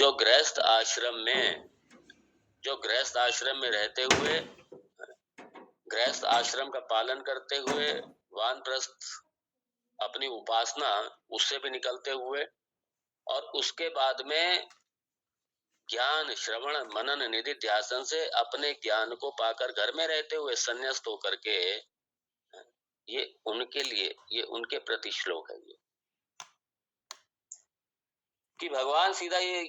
जो गृहस्थ आश्रम में रहते हुए, गृहस्थ आश्रम का पालन करते हुए, वानप्रस्थ अपनी उपासना उससे भी निकलते हुए, और उसके बाद में ज्ञान श्रवण मनन निधि ध्यासन से अपने ज्ञान को पाकर घर में रहते हुए संन्यास्त होकर के, ये उनके लिए, ये उनके प्रति श्लोक है ये, कि भगवान सीधा ये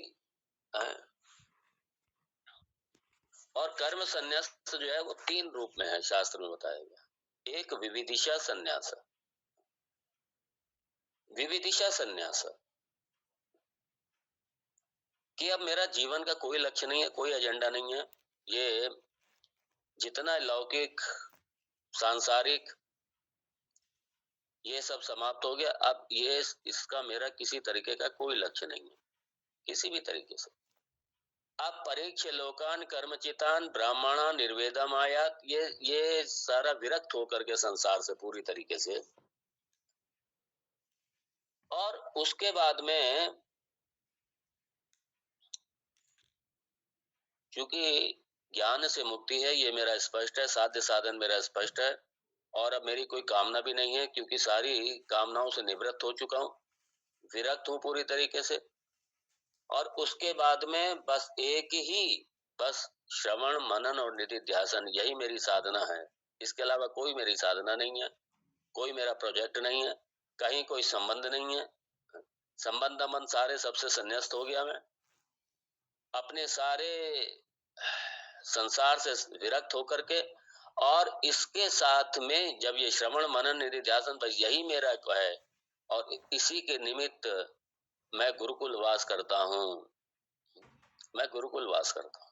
और कर्म संन्यास जो है वो 3 रूप में है, शास्त्र में बताया गया। एक विविदिशा संन्यास, विविदिशा संन्यास कि अब मेरा जीवन का कोई लक्ष्य नहीं है, कोई एजेंडा नहीं है, ये जितना लौकिक सांसारिक ये सब समाप्त हो गया, अब ये इसका मेरा किसी तरीके का कोई लक्ष्य नहीं है, किसी भी तरीके से। अब परीक्ष लोकान कर्मचितान ब्राह्मणा निर्वेदम आयात, ये सारा विरक्त होकर के संसार से पूरी तरीके से, और उसके बाद में क्योंकि ज्ञान से मुक्ति है, ये मेरा स्पष्ट है, साध्य साधन मेरा स्पष्ट है, और अब मेरी कोई कामना भी नहीं है, क्योंकि सारी कामनाओं से निवृत्त हो चुका हूं, विरक्त हूं पूरी तरीके से। और उसके बाद में बस एक ही, बस श्रवण मनन और निधि ध्यासन, यही मेरी साधना है, इसके अलावा कोई मेरी साधना नहीं है, कोई मेरा प्रोजेक्ट नहीं है, कहीं कोई संबंध नहीं है, संबंध मन सारे सबसे संन्यास्त हो गया मैं, अपने सारे संसार से विरक्त होकर के, और इसके साथ में जब ये श्रवण मनन निधि ध्यासन, बस यही मेरा है, और इसी के निमित्त मैं गुरुकुल वास करता हूं, मैं गुरुकुल वास करता हूं,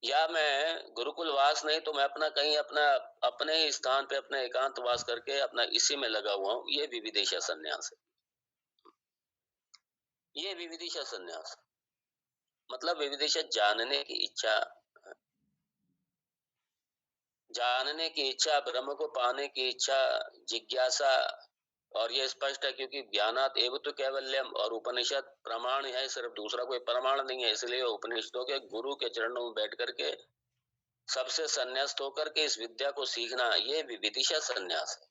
या मैं गुरुकुल वास नहीं तो मैं अपना कहीं अपने ही स्थान पे अपने एकांत वास करके अपना इसी में लगा हुआ हूं, ये विविदिशा संन्यास है। ये विविदिशा संन्यास मतलब विविदिशा जानने की इच्छा, जानने की इच्छा, ब्रह्म को पाने की इच्छा, जिज्ञासा, और ये स्पष्ट है क्योंकि ज्ञानात एव तो कैवल्यम, और उपनिषद प्रमाण है, सिर्फ दूसरा कोई प्रमाण नहीं है, इसलिए उपनिषदों के गुरु के चरणों में बैठ करके सबसे संन्यास्त होकर के इस विद्या को सीखना, ये विविदिशा संन्यास है।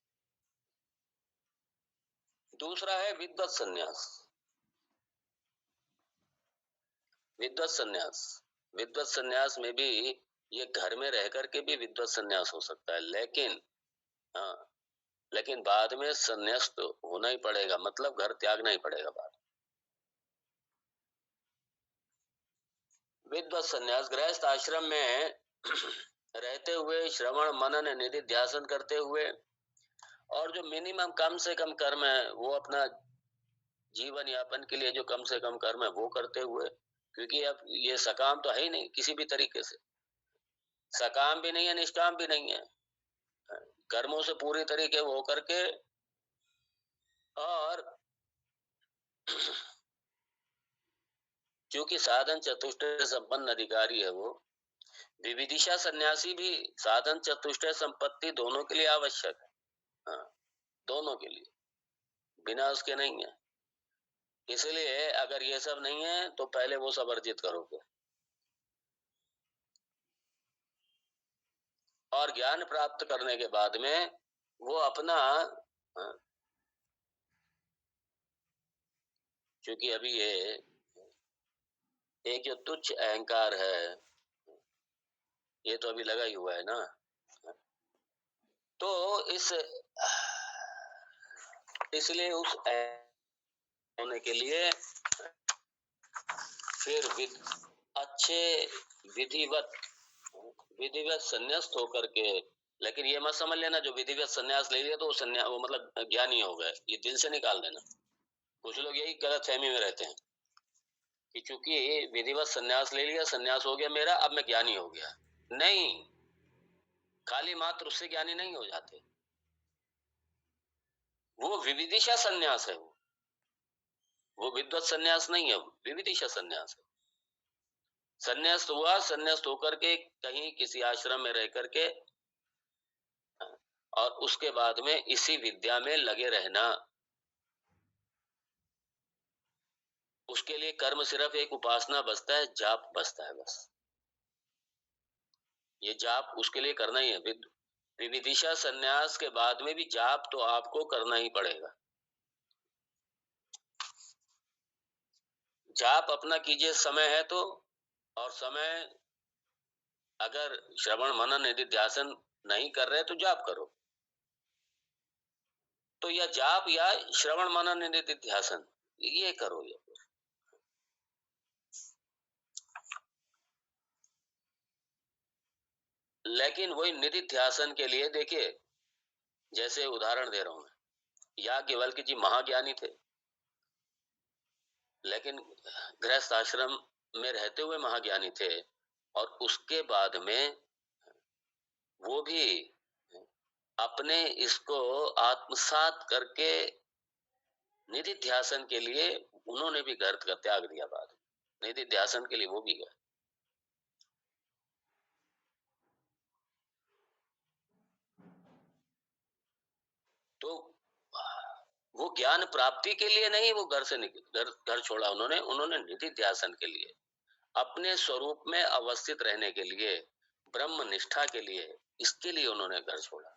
दूसरा है विद्वत संन्यास। विद्वत संन्यास, विद्वत संन्यास में भी ये घर में रह करके भी विद्वत संन्यास हो सकता है, लेकिन हाँ, लेकिन बाद में संन्यास्त होना ही पड़ेगा, मतलब घर त्यागना ही पड़ेगा बाद। विद्वत संन्यास गृहस्थ आश्रम में रहते हुए श्रवण मनन निधि ध्यासन करते हुए, और जो मिनिमम कम से कम कर्म है वो अपना जीवन यापन के लिए जो कम से कम कर्म है वो करते हुए, क्योंकि अब ये सकाम तो है ही नहीं किसी भी तरीके से, सकाम भी नहीं है निष्काम भी नहीं है, कर्मों से पूरी तरीके वो करके, और क्योंकि साधन चतुष्टय संपन्न अधिकारी है वो, विविदिशा सन्यासी भी साधन चतुष्टय संपत्ति दोनों के लिए आवश्यक है, हाँ, दोनों के लिए, बिना उसके नहीं है। इसलिए अगर ये सब नहीं है तो पहले वो सब अर्जित करोगे, और ज्ञान प्राप्त करने के बाद में वो अपना, क्योंकि अभी ये एक जो तुच्छ अहंकार है ये तो अभी लगा ही हुआ है ना, तो इसलिए उस होने के लिए फिर अच्छे विधिवत संन्यास्त होकर के, लेकिन ये मत समझ लेना जो विधिवत संन्यास ले लिया तो वो मतलब ज्ञानी हो गए, ये दिल से निकाल देना। कुछ लोग यही गलतफहमी में रहते हैं कि चूंकि विधिवत संन्यास ले लिया, संन्यास हो गया मेरा, अब मैं ज्ञानी हो गया। नहीं, खाली मात्र उससे ज्ञानी नहीं हो जाते, वो विविदिशा संन्यास है, वो विद्वत संन्यास नहीं है, विविदिशा संन्यास है। संन्यास्त हुआ, संन्यास्त होकर के कहीं किसी आश्रम में रह करके, और उसके बाद में इसी विद्या में लगे रहना, उसके लिए कर्म सिर्फ एक उपासना बचता है, जाप बचता है बस। ये जाप उसके लिए करना ही है। विविदिशा संन्यास के बाद में भी जाप तो आपको करना ही पड़ेगा। जाप अपना कीजिए, समय है तो। और समय अगर श्रवण मनन निधिध्यासन नहीं कर रहे तो जाप करो। तो या जाप या श्रवण मनन निधिध्यासन ये करो। ये लेकिन वही निधिध्यासन के लिए देखिए, जैसे उदाहरण दे रहा हूं मैं, याज्ञवल्क्य जी महाज्ञानी थे, लेकिन गृहस्थ आश्रम में रहते हुए महाज्ञानी थे। और उसके बाद में वो भी अपने इसको आत्मसात करके निधिध्यासन के लिए उन्होंने भी घर का त्याग दिया। बाद में निधिध्यासन के लिए वो भी गए। तो वो ज्ञान प्राप्ति के लिए नहीं, वो घर से घर छोड़ा उन्होंने निधिध्यासन के लिए, अपने स्वरूप में अवस्थित रहने के लिए, ब्रह्म निष्ठा के लिए, इसके लिए उन्होंने घर छोड़ा।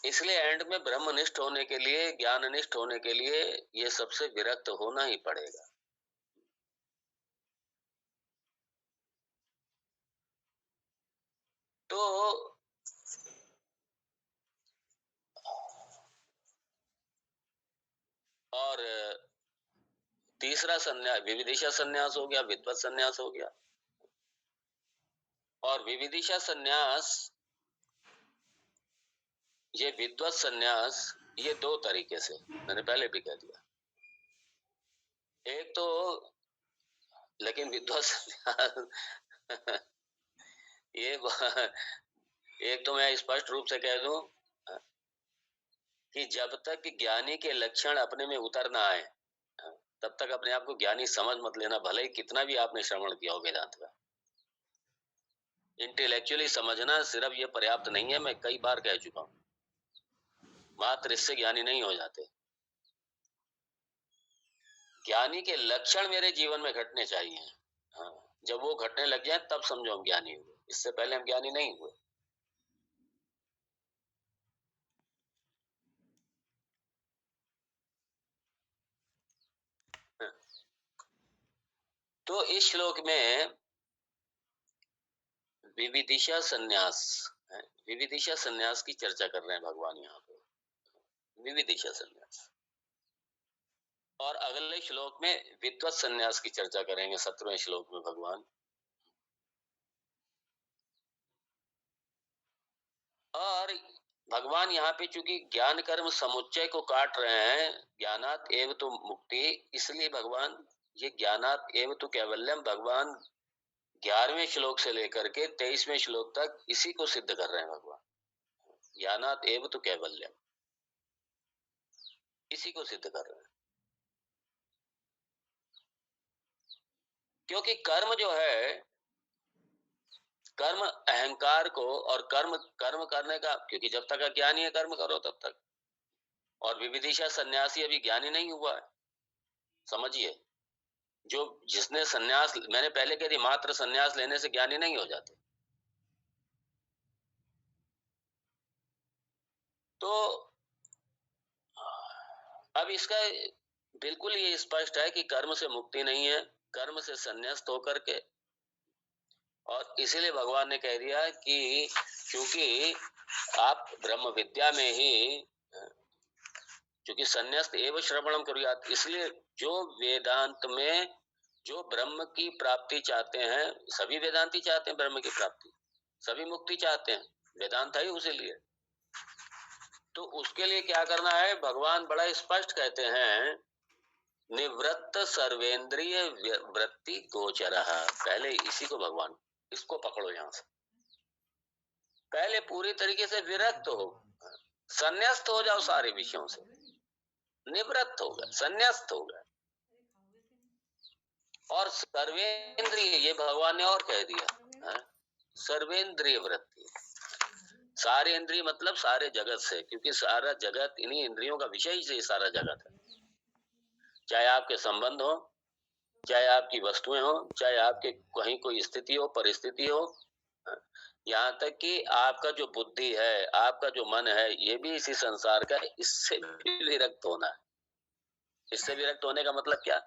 इसलिए एंड में ब्रह्मनिष्ठ होने के लिए, ज्ञाननिष्ठ होने के लिए ये सबसे विरक्त होना ही पड़ेगा। तो और तीसरा संन्यास विविदिशा संन्यास हो गया, विद्वत संन्यास हो गया। और विविदिशा संन्यास, ये विद्वत संन्यास, ये दो तरीके से, मैंने पहले भी कह दिया। एक तो, लेकिन विद्वत संन्यास ये एक तो मैं स्पष्ट रूप से कह दूं कि जब तक ज्ञानी के लक्षण अपने में उतर ना आए, तब तक अपने आप को ज्ञानी समझ मत लेना, भले ही कितना भी आपने श्रवण किया हो वेदांत का। इंटेलेक्चुअली समझना सिर्फ ये पर्याप्त नहीं है, मैं कई बार कह चुका हूं। मात्र इससे ज्ञानी नहीं हो जाते। ज्ञानी के लक्षण मेरे जीवन में घटने चाहिए। हाँ, जब वो घटने लग जाए तब समझो हम ज्ञानी हुए, इससे पहले हम ज्ञानी नहीं हुए। तो इस श्लोक में विविदिशा संन्यास, विविदिशा संन्यास की चर्चा कर रहे हैं भगवान यहाँ पे, विविदिशा संन्यास। और अगले श्लोक में विद्वत संन्यास की चर्चा करेंगे, 17वें श्लोक में भगवान। और भगवान यहाँ पे चूंकि ज्ञान कर्म समुच्चय को काट रहे हैं, ज्ञानात एव तो मुक्ति, इसलिए भगवान ये ज्ञानात एव तो कैवल्यम, भगवान 11वें श्लोक से लेकर के 23वें श्लोक तक इसी को सिद्ध कर रहे हैं भगवान। ज्ञानात एव तो कैवल्यम, इसी को सिद्ध कर रहे हैं। क्योंकि कर्म जो है, कर्म अहंकार को, और कर्म करने का, क्योंकि जब तक अज्ञानी है कर्म करो तब तक। और विविदिशा सन्यासी अभी ज्ञानी नहीं हुआ है, समझिए। जो जिसने सन्यास, मैंने पहले कह दी, मात्र सन्यास लेने से ज्ञानी नहीं हो जाते। तो अब इसका बिल्कुल ये स्पष्ट है कि कर्म से मुक्ति नहीं है, कर्म से संन्यास्त होकर के। और इसीलिए भगवान ने कह दिया कि क्योंकि आप ब्रह्म विद्या में ही, क्योंकि संन्यास्त एवं श्रवणम करुयात, इसलिए जो वेदांत में जो ब्रह्म की प्राप्ति चाहते हैं, सभी वेदांती चाहते हैं ब्रह्म की प्राप्ति, सभी मुक्ति चाहते हैं, वेदांत है उसी लिए। तो उसके लिए क्या करना है, भगवान बड़ा स्पष्ट कहते हैं, निवृत्त सर्वेंद्रिय वृत्ति गोचरः। पहले इसी को भगवान, इसको पकड़ो यहां से। पहले पूरी तरीके से विरक्त हो, संन्यास्त हो जाओ सारे विषयों से, निवृत्त हो गए, संन्यास्त हो गए। और सर्वेंद्रिय, ये भगवान ने और कह दिया, सर्वेंद्रिय वृत्ति, सारे इंद्रिय मतलब सारे जगत से, क्योंकि सारा जगत इन्हीं इंद्रियों का विषय से सारा जगत है। चाहे आपके संबंध हो, चाहे आपकी वस्तुएं हो, चाहे आपके कहीं कोई स्थिति हो, परिस्थिति हो, यहाँ तक कि आपका जो बुद्धि है, आपका जो मन है, ये भी इसी संसार का है, इससे भी विरक्त होना है। इससे विरक्त होने का मतलब क्या?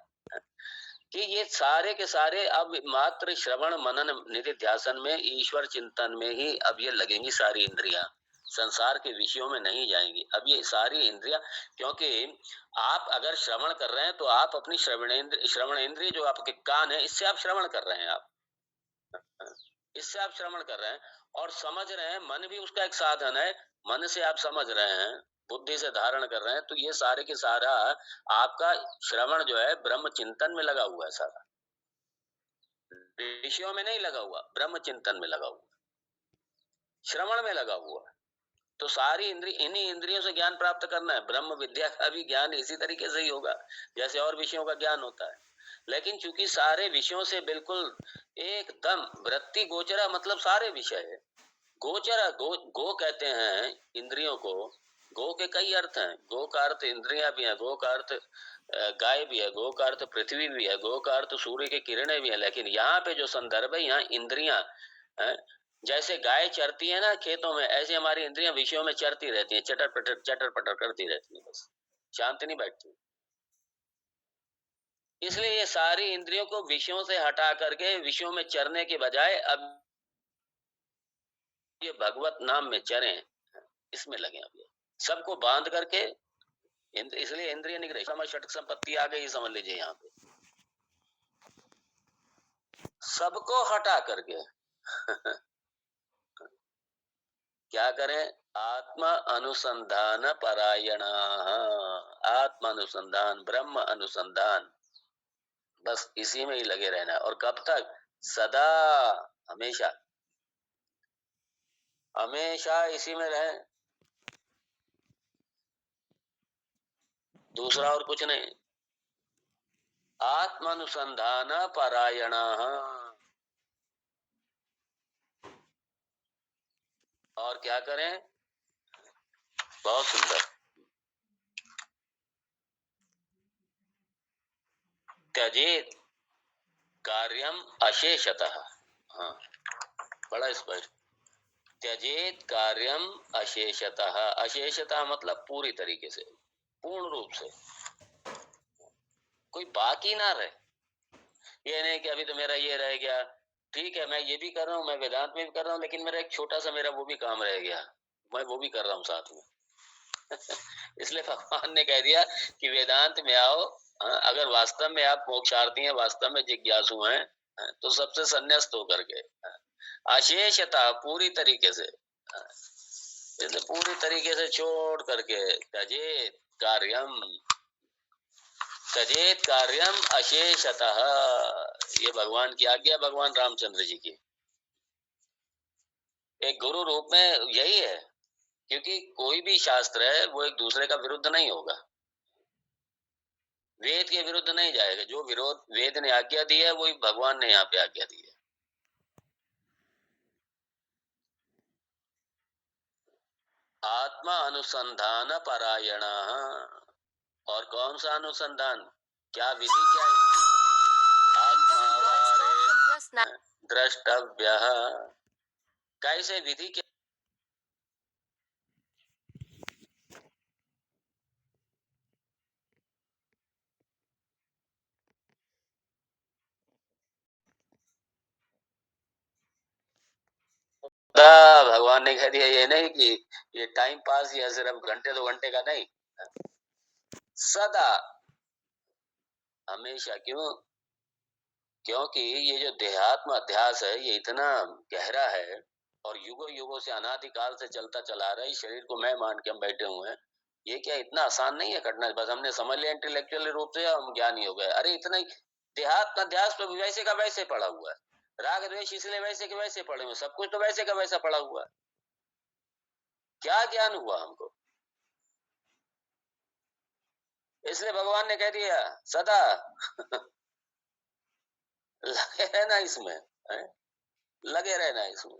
कि ये सारे के सारे अब मात्र श्रवण मनन निधिध्यासन में, ईश्वर चिंतन में ही अब ये लगेंगी सारी इंद्रियां, संसार के विषयों में नहीं जाएंगी अब ये सारी इंद्रियां। क्योंकि आप अगर श्रवण कर रहे हैं तो आप अपनी श्रवण इंद्रिय जो आपके कान है, इससे आप श्रवण कर रहे हैं, आप इससे आप श्रवण कर रहे हैं और समझ रहे हैं। मन भी उसका एक साधन है, मन से आप समझ रहे हैं, बुद्धि से धारण कर रहे हैं, तो ये सारे के सारा आपका श्रवण जो है ब्रह्म चिंतन में लगा हुआ है, सारा विषयों में नहीं लगा हुआ, ब्रह्म चिंतन में लगा हुआ, श्रवण में लगा हुआ। तो सारी इन्हीं इंद्रियों से ज्ञान प्राप्त करना है। ब्रह्म विद्या का भी ज्ञान इसी तरीके से ही होगा जैसे और विषयों का ज्ञान होता है। लेकिन चूंकि सारे विषयों से बिल्कुल एकदम वृत्ति गोचरा, मतलब सारे विषय है गोचरा। गो कहते हैं इंद्रियों को। गो के कई अर्थ हैं। गो का अर्थ इंद्रियां भी है, गो का अर्थ गाय भी है, गो का अर्थ पृथ्वी भी है, गो का अर्थ सूर्य की किरणें भी है। लेकिन यहाँ पे जो संदर्भ है, यहाँ इंद्रियां, जैसे गाय चरती है ना खेतों में, ऐसे हमारी इंद्रियां विषयों में चरती रहती हैं, चटर पटर करती रहती है, बस शांति नहीं बैठती। इसलिए ये सारी इंद्रियों को विषयों से हटा करके विषयों में चरने के बजाय अब ये भगवत नाम में चरें, इसमें लगे अब ये सबको बांध करके। इसलिए इंद्रिय निग्रह समय षटक संपत्ति आ गई, समझ लीजिए यहाँ पे सबको हटा करके क्या करें? आत्मा अनुसंधान परायणा, आत्मा अनुसंधान, ब्रह्म अनुसंधान, बस इसी में ही लगे रहना है। और कब तक? सदा, हमेशा, हमेशा इसी में रहे, दूसरा और कुछ नहीं। आत्मानुसंधान परायण, और क्या करें? बहुत सुंदर, त्यजेत कार्यम अशेषतः। हाँ, बड़ा स्पष्ट। त्यजेत कार्यम अशेषतः। अशेषतः मतलब पूरी तरीके से, पूर्ण रूप से, कोई बाकी ना रहे। ये नहीं कि अभी तो मेरा ये रह गया, ठीक है मैं ये भी कर रहा हूँ, मैं वेदांत में भी कर रहा हूँ, लेकिन मेरा एक छोटा सा मेरा वो भी काम रह गया, मैं वो भी कर रहा हूँ साथ में इसलिए भगवान ने कह दिया कि वेदांत में आओ। अगर वास्तव में आप मोक्षार्थी हैं, वास्तव में जिज्ञासु हैं, तो सबसे संन्यास्त होकर के, अशेषता पूरी तरीके से, इसलिए पूरी तरीके से छोड़ करके त्यजेत कार्यम, त्यजेत कार्यम अशेषतः। ये भगवान की आज्ञा, भगवान रामचंद्र जी की। एक गुरु रूप में यही है, क्योंकि कोई भी शास्त्र है वो एक दूसरे का विरुद्ध नहीं होगा, वेद के विरुद्ध नहीं जाएगा। जो विरोध वेद ने आज्ञा दी है वही भगवान ने यहाँ पे आज्ञा दी है। आत्मा अनुसंधान परायण, और कौन सा अनुसंधान, क्या विधि, क्या इसकी? आत्मा द्रष्टव्य, कैसे विधि, क्या? भगवान ने कह दिया ये नहीं कि ये टाइम पास या सिर्फ घंटे 2 घंटे का नहीं, सदा, हमेशा। क्यों? क्योंकि ये जो देहात्म अध्यास है ये इतना गहरा है और युगों युगों से, अनादिकाल से चलता चला रहा है। इस शरीर को मैं मान के हम बैठे हुए हैं, ये क्या इतना आसान नहीं है करना। बस हमने समझ लिया इंटेलेक्चुअल रूप से, हम ज्ञानी हो गए। अरे इतना ही देहात्म अध्यास तो वैसे का वैसे पड़ा हुआ है, राग द्वेष इसलिए वैसे के वैसे पड़े हुए, सब कुछ तो वैसे का वैसा पड़ा हुआ है। क्या ज्ञान हुआ हमको? इसलिए भगवान ने कह दिया सदा लगे रहना इसमें, है? लगे रहना इसमें।